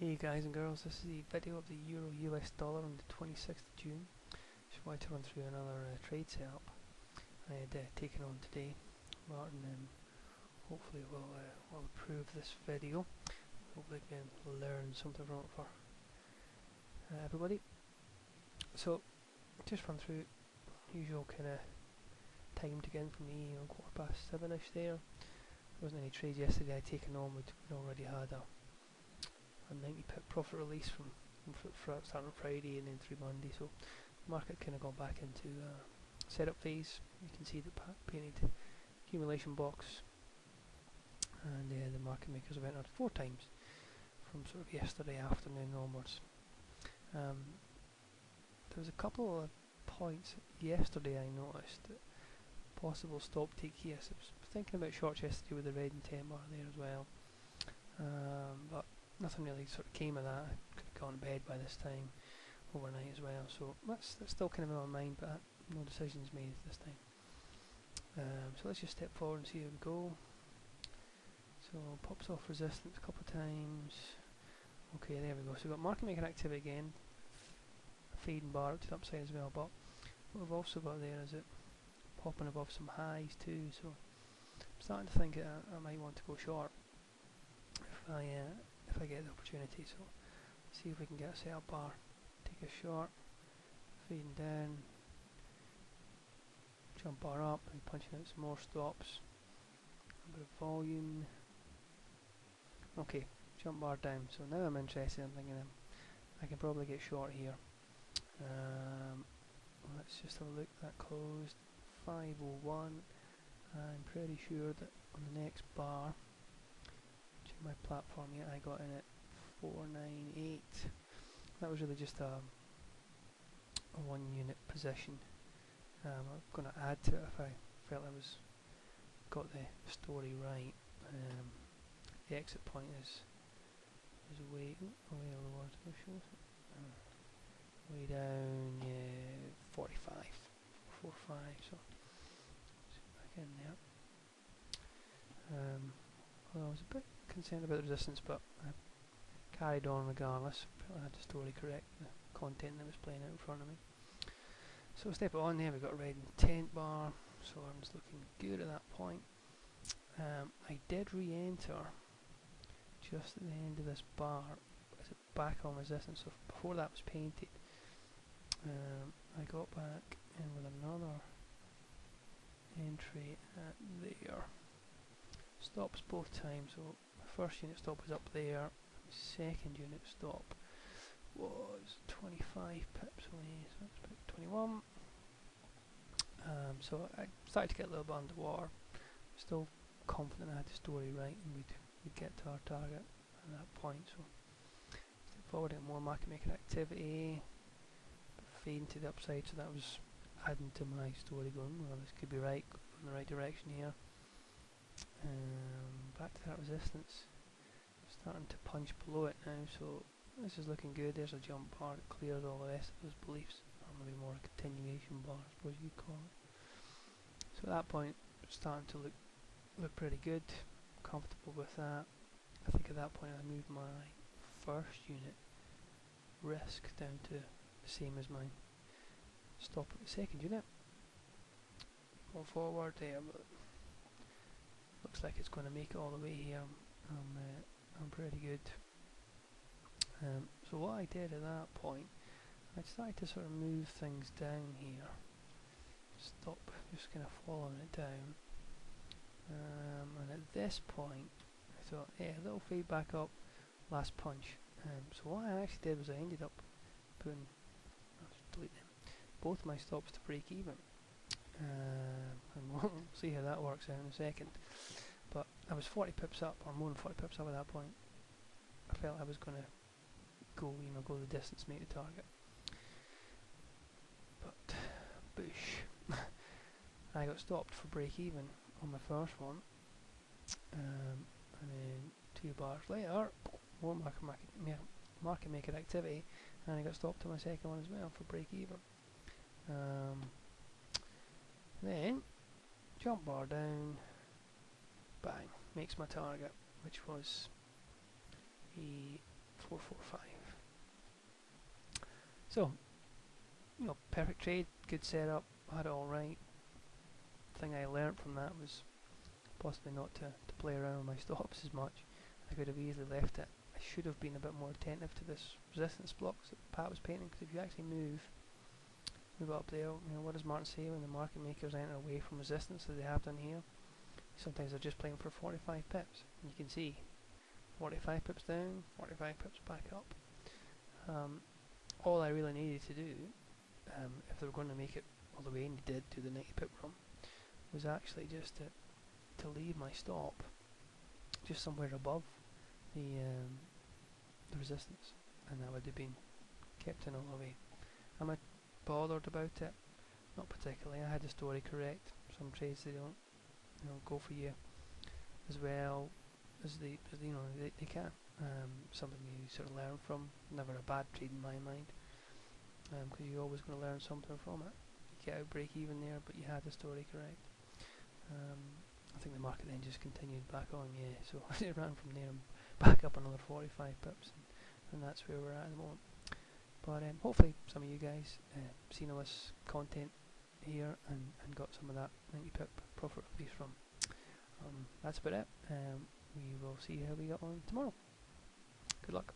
Hey guys and girls, this is the video of the Euro US dollar on the 26th of June. Just wanted to run through another trade setup I had taken on today. Martin, hopefully will improve this video. Hopefully we can learn something from it for everybody. So, just run through usual kind of timed again for me, 7:15ish there. There wasn't any trades yesterday I'd taken on, we'd already had a 90 pip profit release from starting on Friday and then through Monday, so the market kind of gone back into setup phase. You can see the painted accumulation box, and the market makers have entered 4 times from sort of yesterday afternoon onwards. There was a couple of points yesterday I noticed that possible stop take here. So I was thinking about shorts yesterday with the red and 10 bar there as well, but nothing really sort of came of that. I could have gone to bed by this time overnight as well, so that's still kind of in my mind, but no decisions made this time. So let's just step forward and see how we go. So pops off resistance a couple of times. Okay, there we go. So we've got market making activity again, fading bar up to the upside as well, but what we've also got there is it popping above some highs too, so I'm starting to think I might want to go short if I get the opportunity. So see if we can get a setup bar, take a short, fading down, jump bar up and punching out some more stops, a bit of volume. Okay, jump bar down. So now I'm interested. I'm thinking I can probably get short here. Let's just have a look. That closed 501. I'm pretty sure that on the next bar, my platform yet, I got in at 498. That was really just a 1 unit position. I'm going to add to it if I felt I was got the story right. The exit point is way lower. Way down, 45, 45. So back in there. Well, I was a bit concerned about the resistance, but I carried on regardless. I had the story correct, the content that was playing out in front of me. So step it on there, we've got a red intent bar, so I was looking good at that point. I did re-enter just at the end of this bar as it back on resistance, so before that was painted. I got back in with another entry at there. Stops both times, so the first unit stop was up there, second unit stop was 25 pips away, so let's put 21. So I started to get a little bit underwater, still confident I had the story right and we'd get to our target at that point. So step forward and more market making activity, fading to the upside, so that was adding to my story going, well, this could be right, in the right direction here. Back to that resistance, starting to punch below it now, so this is looking good. There's a jump bar that clears all the rest of those beliefs, or maybe more a continuation bar, I suppose you'd call it. So at that point, starting to look pretty good, comfortable with that. I think at that point I moved my first unit risk down to the same as my stop at the second unit. Going forward there, but looks like it's going to make it all the way here. I'm pretty good. So what I did at that point, I started to sort of move things down here. Stop, just kind of following it down. And at this point, I thought, yeah, a little fade back up, last punch. So what I actually did was I ended up putting, both my stops to break even. And we'll see how that works out in a second. But I was 40 pips up, or more than 40 pips up at that point. I felt I was going to go the distance, make the target. But boosh, I got stopped for break even on my first one, and then 2 bars later, more market making activity, and I got stopped on my second one as well for break even. Then jump bar down, bang, makes my target, which was a 445. So, perfect trade, good setup, had it all right. The thing I learnt from that was possibly not to play around with my stops as much. I could have easily left it. I should have been a bit more attentive to this resistance blocks that Pat was painting, because if you actually move it up there, what does Martin say when the market makers enter away from resistance that they have done here? Sometimes they're just playing for 45 pips. And you can see 45 pips down, 45 pips back up. All I really needed to do, if they were going to make it all the way, and they did, to the 90 pip run, was actually just to leave my stop just somewhere above the resistance, and that would have been kept in all the way. Am I bothered about it? Not particularly. I had the story correct. Some trades, they don't go for you as well as they can. Something you sort of learn from. Never a bad trade in my mind, because you're always going to learn something from it. You get out break even there, but you had the story correct. I think the market then just continued back on, so it ran from there and back up another 45 pips, and that's where we're at the moment. But hopefully some of you guys seen all this content here and got some of that 90 pip profit release from. That's about it. We will see how we get on tomorrow. Good luck.